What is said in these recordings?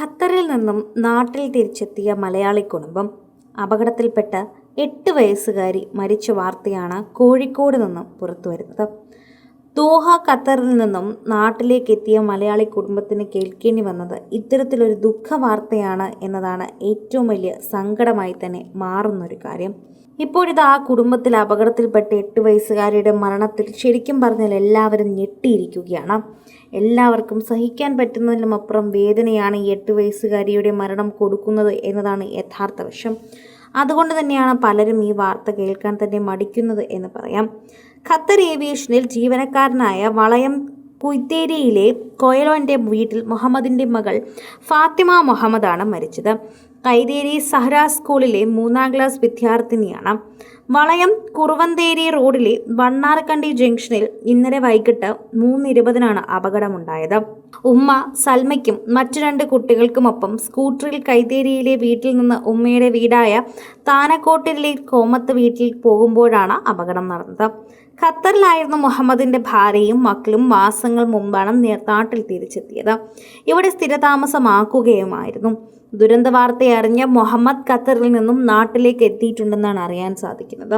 ഖത്തറിൽ നിന്നും നാട്ടിൽ തിരിച്ചെത്തിയ മലയാളി കുടുംബം അപകടത്തിൽപ്പെട്ട് 8 വയസ്സുകാരി മരിച്ച വാർത്തയാണ് കോഴിക്കോട് നിന്നും പുറത്തുവരുന്നത്. ദോഹ ഖത്തറിൽ നിന്നും നാട്ടിലേക്ക് എത്തിയ മലയാളി കുടുംബത്തിന് കേൾക്കേണ്ടി വന്നത് ഇത്തരത്തിലൊരു ദുഃഖവാർത്തയാണ് എന്നതാണ് ഏറ്റവും വലിയ സങ്കടമായി തന്നെ മാറുന്നൊരു കാര്യം. ഇപ്പോഴിത് ആ കുടുംബത്തിൽ അപകടത്തിൽപ്പെട്ട് 8 വയസ്സുകാരിയുടെ മരണത്തിൽ ശരിക്കും പറഞ്ഞാൽ എല്ലാവരും ഞെട്ടിയിരിക്കുകയാണ്. എല്ലാവർക്കും സഹിക്കാൻ പറ്റുന്നതിലുമപ്പുറം വേദനയാണ് ഈ 8 വയസ്സുകാരിയുടെ മരണം കൊടുക്കുന്നത് എന്നതാണ് യഥാർത്ഥ വശം. അതുകൊണ്ട് തന്നെയാണ് പലരും ഈ വാർത്ത കേൾക്കാൻ തന്നെ മടിക്കുന്നത് എന്ന് പറയാം. ഖത്തർ ഏവിയേഷനിൽ ജീവനക്കാരനായ വളയം കുയ്ത്തേരിയിലെ കൊയലോൻ്റെ വീട്ടിൽ മുഹമ്മദിൻ്റെ മകൾ ഫാത്തിമ മുഹമ്മദാണ് മരിച്ചത്. കൈതേരി സഹ്റ സ്കൂളിലെ 3ാം ക്ലാസ് വിദ്യാർത്ഥിനിയാണ്. വളയം കുറുവന്തേരി റോഡിലെ വണ്ണാർക്കണ്ടി ജംഗ്ഷനിൽ ഇന്നലെ വൈകിട്ട് 3:20 അപകടമുണ്ടായത്. ഉമ്മ സൽമയ്ക്കും മറ്റു 2 കുട്ടികൾക്കുമൊപ്പം സ്കൂട്ടറിൽ കൈതേരിയിലെ വീട്ടിൽ നിന്ന് ഉമ്മയുടെ വീടായ താനക്കോട്ടിലെ കോമത്ത് വീട്ടിൽ പോകുമ്പോഴാണ് അപകടം നടന്നത്. ഖത്തറിലായിരുന്നു മുഹമ്മദിൻ്റെ ഭാര്യയും മക്കളും മാസങ്ങൾ മുമ്പാണ് നാട്ടിൽ തിരിച്ചെത്തിയത്. ഇവിടെ സ്ഥിരതാമസമാക്കുകയുമായിരുന്നു. ദുരന്ത വാർത്തയറിഞ്ഞ മുഹമ്മദ് ഖത്തറിൽ നിന്നും നാട്ടിലേക്ക് എത്തിയിട്ടുണ്ടെന്നാണ് അറിയാൻ സാധിക്കുന്നത്.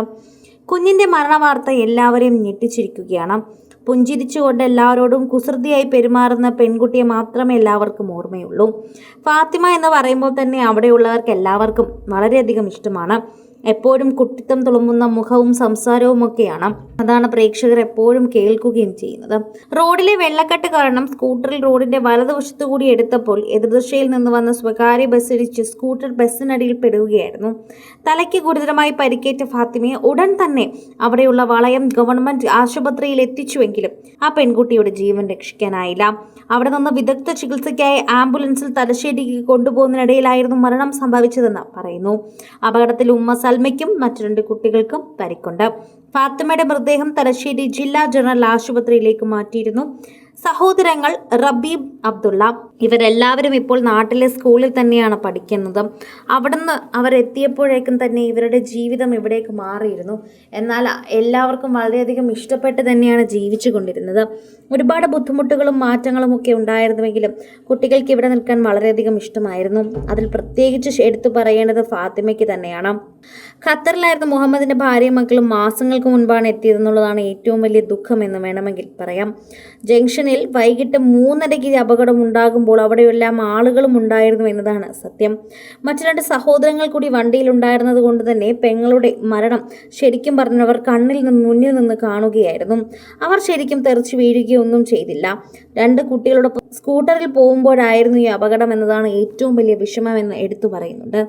കുഞ്ഞിൻ്റെ മരണവാർത്ത എല്ലാവരെയും ഞെട്ടിച്ചിരിക്കുകയാണ്. പുഞ്ചിരിച്ചുകൊണ്ട് എല്ലാവരോടും കുസൃതിയായി പെരുമാറുന്ന പെൺകുട്ടിയെ മാത്രമേ എല്ലാവർക്കും ഓർമ്മയുള്ളൂ. ഫാത്തിമ എന്ന് പറയുമ്പോൾ തന്നെ അവിടെയുള്ളവർക്ക് എല്ലാവർക്കും വളരെയധികം ഇഷ്ടമാണ്. എപ്പോഴും കുട്ടിത്തം തുളുമ്പുന്ന മുഖവും സംസാരവും ഒക്കെയാണ്. അതാണ് പ്രേക്ഷകർ എപ്പോഴും കേൾക്കുകയും ചെയ്യുന്നത്. റോഡിലെ വെള്ളക്കെട്ട് കാരണം സ്കൂട്ടറിൽ റോഡിന്റെ വലതുവശത്തു കൂടി എടുത്തപ്പോൾ എതിർദിശയിൽ നിന്ന് വന്ന സ്വകാര്യ ബസ്സിടിച്ച് സ്കൂട്ടർ ബസ്സിനടിയിൽ പെടുകയായിരുന്നു. തലയ്ക്ക് ഗുരുതരമായി പരിക്കേറ്റ ഫാത്തിമയെ ഉടൻ തന്നെ അവിടെയുള്ള വളയം ഗവൺമെന്റ് ആശുപത്രിയിൽ എത്തിച്ചുവെങ്കിലും ആ പെൺകുട്ടിയുടെ ജീവൻ രക്ഷിക്കാനായില്ല. അവിടെ നിന്ന് വിദഗ്ധ ചികിത്സയ്ക്കായി ആംബുലൻസിൽ തലശ്ശേരിക്ക് കൊണ്ടുപോകുന്നതിനിടയിലായിരുന്നു മരണം സംഭവിച്ചതെന്ന് പറയുന്നു. അപകടത്തിൽ ഉമ്മ സൽമയ്ക്കും മറ്റു 2 കുട്ടികൾക്കും പരിക്കുണ്ട്. ഫാത്തിമയുടെ മൃതദേഹം തലശ്ശേരി ജില്ലാ ജനറൽ ആശുപത്രിയിലേക്ക് മാറ്റിയിരുന്നു. സഹോദരങ്ങൾ റബീബ്, അബ്ദുള്ള ഇവരെല്ലാവരും ഇപ്പോൾ നാട്ടിലെ സ്കൂളിൽ തന്നെയാണ് പഠിക്കുന്നത്. അവിടുന്ന് അവരെത്തിയപ്പോഴേക്കും തന്നെ ഇവരുടെ ജീവിതം ഇവിടേക്ക് മാറിയിരുന്നു. എന്നാൽ എല്ലാവർക്കും വളരെയധികം ഇഷ്ടപ്പെട്ട് തന്നെയാണ് ജീവിച്ചു കൊണ്ടിരുന്നത്. ഒരുപാട് ബുദ്ധിമുട്ടുകളും മാറ്റങ്ങളും ഒക്കെ ഉണ്ടായിരുന്നുവെങ്കിലും കുട്ടികൾക്ക് ഇവിടെ നിൽക്കാൻ വളരെയധികം ഇഷ്ടമായിരുന്നു. അതിൽ പ്രത്യേകിച്ച് എടുത്തു പറയേണ്ടത് ഫാത്തിമയ്ക്ക് തന്നെയാണ്. ഖത്തറിലായിരുന്നു മുഹമ്മദിൻ്റെ ഭാര്യയും മക്കളും മാസങ്ങൾക്ക് മുൻപാണ് എത്തിയതെന്നുള്ളതാണ് ഏറ്റവും വലിയ ദുഃഖം എന്ന് വേണമെങ്കിൽ പറയാം. ജംഗ്ഷനിൽ വൈകിട്ട് 3:30 അപകടം ഉണ്ടാകുമ്പോൾ അവിടെയെല്ലാം ആളുകളും ഉണ്ടായിരുന്നു എന്നതാണ് സത്യം. മറ്റു 2 സഹോദരങ്ങൾ കൂടി വണ്ടിയിൽ ഉണ്ടായിരുന്നത് കൊണ്ട് തന്നെ പെങ്ങളുടെ മരണം ശരിക്കും പറഞ്ഞവർ മുന്നിൽ നിന്ന് കാണുകയായിരുന്നു. അവർ ശരിക്കും തെറിച്ചു വീഴുകയൊന്നും ചെയ്തില്ല. 2 കുട്ടികളോടൊപ്പം സ്കൂട്ടറിൽ പോകുമ്പോഴായിരുന്നു ഈ അപകടം എന്നതാണ് ഏറ്റവും വലിയ വിഷമമെന്ന് എടുത്തു പറയുന്നുണ്ട്.